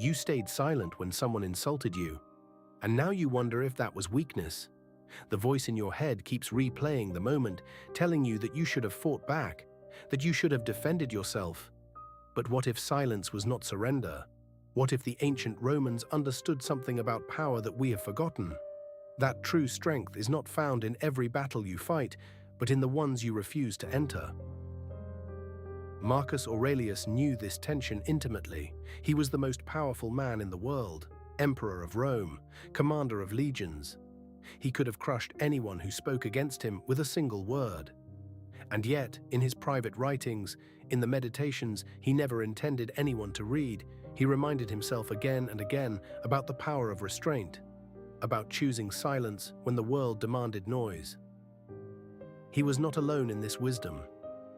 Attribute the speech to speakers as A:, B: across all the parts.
A: You stayed silent when someone insulted you, and now you wonder if that was weakness. The voice in your head keeps replaying the moment, telling you that you should have fought back, that you should have defended yourself. But what if silence was not surrender? What if the ancient Romans understood something about power that we have forgotten? That true strength is not found in every battle you fight, but in the ones you refuse to enter. Marcus Aurelius knew this tension intimately. He was the most powerful man in the world, emperor of Rome, commander of legions. He could have crushed anyone who spoke against him with a single word. And yet, in his private writings, in the meditations he never intended anyone to read, he reminded himself again and again about the power of restraint, about choosing silence when the world demanded noise. He was not alone in this wisdom.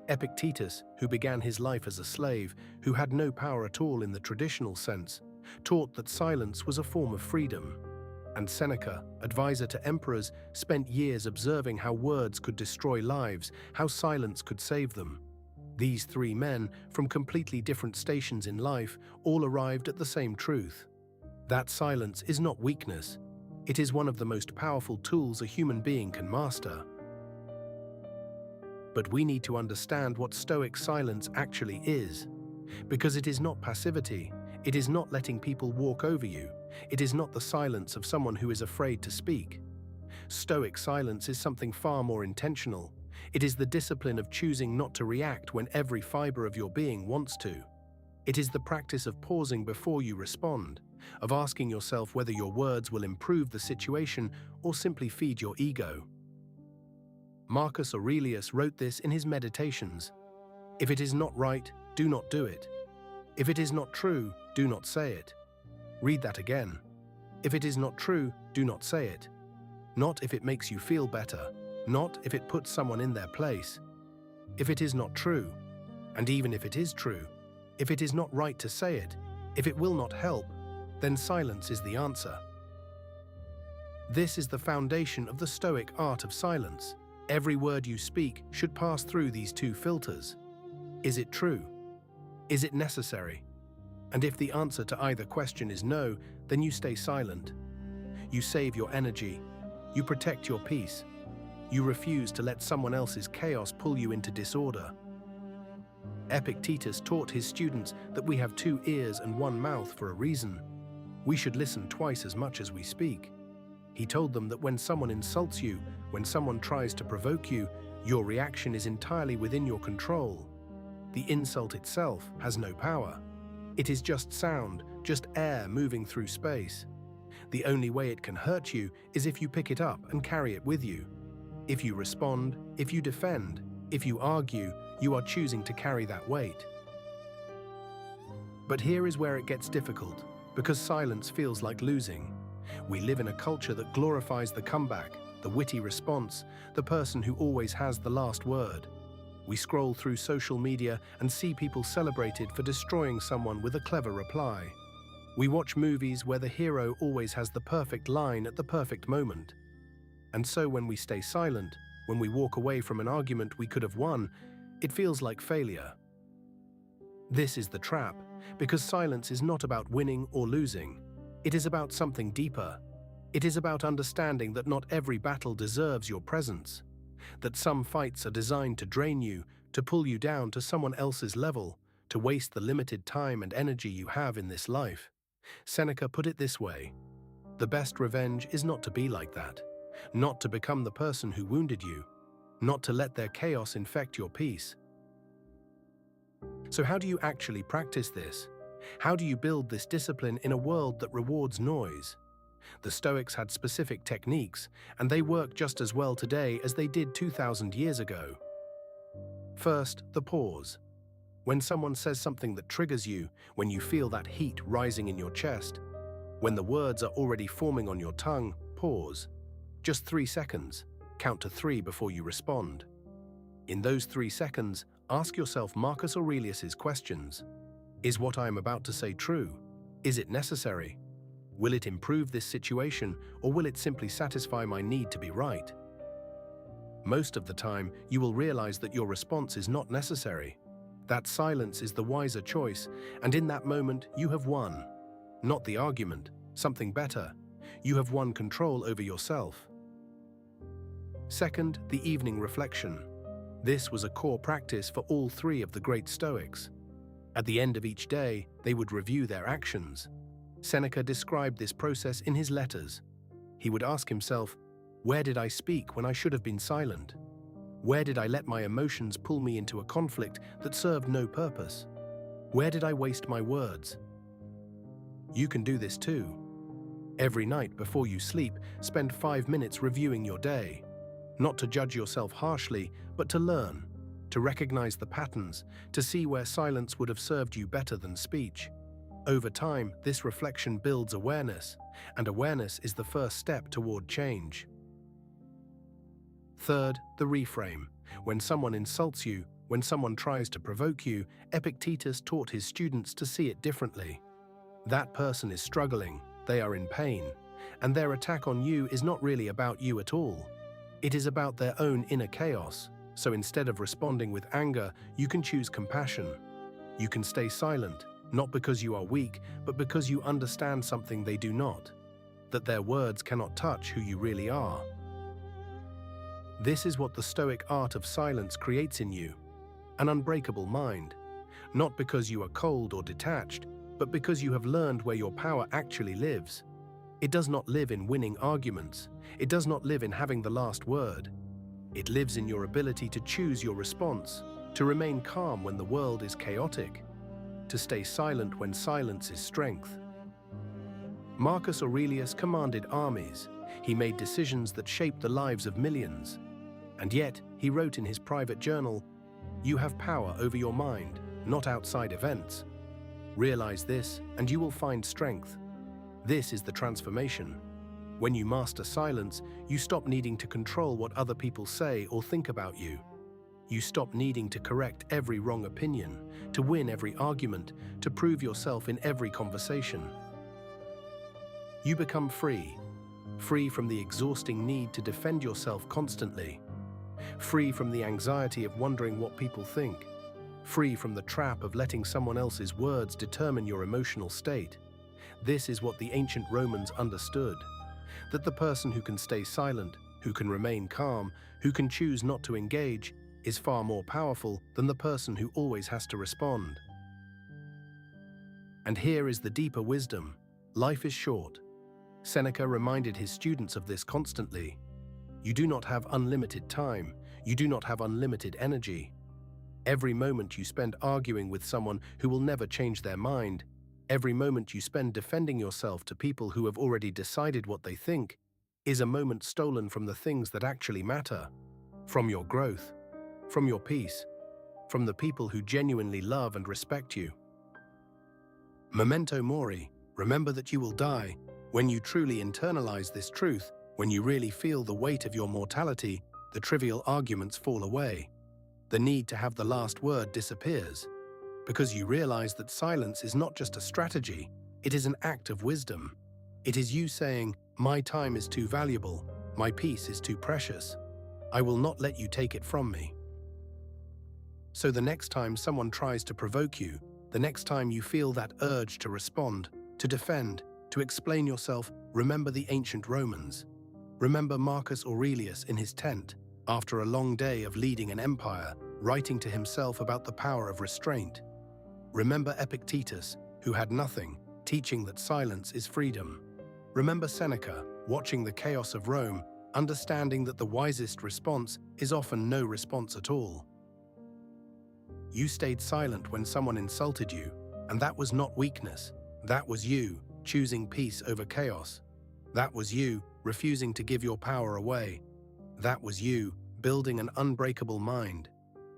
A: Epictetus, who began his life as a slave, who had no power at all in the traditional sense, taught that silence was a form of freedom. And Seneca, advisor to emperors, spent years observing how words could destroy lives, how silence could save them. These three men, from completely different stations in life, all arrived at the same truth. That silence is not weakness. It is one of the most powerful tools a human being can master. But we need to understand what Stoic silence actually is. Because it is not passivity, it is not letting people walk over you, it is not the silence of someone who is afraid to speak. Stoic silence is something far more intentional. It is the discipline of choosing not to react when every fiber of your being wants to. It is the practice of pausing before you respond, of asking yourself whether your words will improve the situation or simply feed your ego. Marcus Aurelius wrote this in his Meditations. If it is not right, do not do it. If it is not true, do not say it. Read that again. If it is not true, do not say it. Not if it makes you feel better, not if it puts someone in their place. If it is not true, and even if it is true, if it is not right to say it, if it will not help, then silence is the answer. This is the foundation of the Stoic art of silence. Every word you speak should pass through these two filters. Is it true? Is it necessary? And if the answer to either question is no, then you stay silent. You save your energy. You protect your peace. You refuse to let someone else's chaos pull you into disorder. Epictetus taught his students that we have 2 ears and 1 mouth for a reason. We should listen twice as much as we speak. He told them that when someone insults you, when someone tries to provoke you, your reaction is entirely within your control. The insult itself has no power. It is just sound, just air moving through space. The only way it can hurt you is if you pick it up and carry it with you. If you respond, if you defend, if you argue, you are choosing to carry that weight. But here is where it gets difficult, because silence feels like losing. We live in a culture that glorifies the comeback, the witty response, the person who always has the last word. We scroll through social media and see people celebrated for destroying someone with a clever reply. We watch movies where the hero always has the perfect line at the perfect moment. And so when we stay silent, when we walk away from an argument we could have won, it feels like failure. This is the trap, because silence is not about winning or losing. It is about something deeper. It is about understanding that not every battle deserves your presence, that some fights are designed to drain you, to pull you down to someone else's level, to waste the limited time and energy you have in this life. Seneca put it this way: the best revenge is not to be like that, not to become the person who wounded you, not to let their chaos infect your peace. So how do you actually practice this? How do you build this discipline in a world that rewards noise? The Stoics had specific techniques, and they work just as well today as they did 2,000 years ago. First, the pause. When someone says something that triggers you, when you feel that heat rising in your chest, when the words are already forming on your tongue, pause. Just 3 seconds. Count to 3 before you respond. In those 3 seconds, ask yourself Marcus Aurelius's questions. Is what I am about to say true? Is it necessary? Will it improve this situation, or will it simply satisfy my need to be right? Most of the time, you will realize that your response is not necessary. That silence is the wiser choice, and in that moment you have won. Not the argument, something better. You have won control over yourself. Second, the evening reflection. This was a core practice for all three of the great Stoics. At the end of each day, they would review their actions. Seneca described this process in his letters. He would ask himself, where did I speak when I should have been silent? Where did I let my emotions pull me into a conflict that served no purpose? Where did I waste my words? You can do this too. Every night before you sleep, spend 5 minutes reviewing your day. Not to judge yourself harshly, but to learn, to recognize the patterns, to see where silence would have served you better than speech. Over time, this reflection builds awareness, and awareness is the first step toward change. Third, the reframe. When someone insults you, when someone tries to provoke you, Epictetus taught his students to see it differently. That person is struggling, they are in pain, and their attack on you is not really about you at all. It is about their own inner chaos, so instead of responding with anger, you can choose compassion. You can stay silent, not because you are weak, but because you understand something they do not, that their words cannot touch who you really are. This is what the Stoic art of silence creates in you, an unbreakable mind, not because you are cold or detached, but because you have learned where your power actually lives. It does not live in winning arguments. It does not live in having the last word. It lives in your ability to choose your response, to remain calm when the world is chaotic, to stay silent when silence is strength. Marcus Aurelius commanded armies. He made decisions that shaped the lives of millions. And yet, he wrote in his private journal, "You have power over your mind, not outside events. Realize this, and you will find strength." This is the transformation. When you master silence, you stop needing to control what other people say or think about you. You stop needing to correct every wrong opinion, to win every argument, to prove yourself in every conversation. You become free. Free from the exhausting need to defend yourself constantly. Free from the anxiety of wondering what people think. Free from the trap of letting someone else's words determine your emotional state. This is what the ancient Romans understood, that the person who can stay silent, who can remain calm, who can choose not to engage, is far more powerful than the person who always has to respond. And here is the deeper wisdom. Life is short. Seneca reminded his students of this constantly. You do not have unlimited time. You do not have unlimited energy. Every moment you spend arguing with someone who will never change their mind, every moment you spend defending yourself to people who have already decided what they think, is a moment stolen from the things that actually matter, from your growth, from your peace, from the people who genuinely love and respect you. Memento Mori, remember that you will die. When you truly internalize this truth, when you really feel the weight of your mortality, the trivial arguments fall away. The need to have the last word disappears, because you realize that silence is not just a strategy, it is an act of wisdom. It is you saying, "My time is too valuable, my peace is too precious. I will not let you take it from me." So the next time someone tries to provoke you, the next time you feel that urge to respond, to defend, to explain yourself, remember the ancient Romans. Remember Marcus Aurelius in his tent, after a long day of leading an empire, writing to himself about the power of restraint. Remember Epictetus, who had nothing, teaching that silence is freedom. Remember Seneca, watching the chaos of Rome, understanding that the wisest response is often no response at all. You stayed silent when someone insulted you, and that was not weakness. That was you, choosing peace over chaos. That was you, refusing to give your power away. That was you, building an unbreakable mind.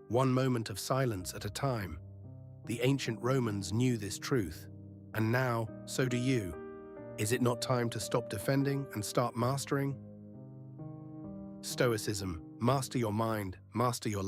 A: One moment of silence at a time. The ancient Romans knew this truth, and now, so do you. Is it not time to stop defending and start mastering? Stoicism, master your mind, master your life.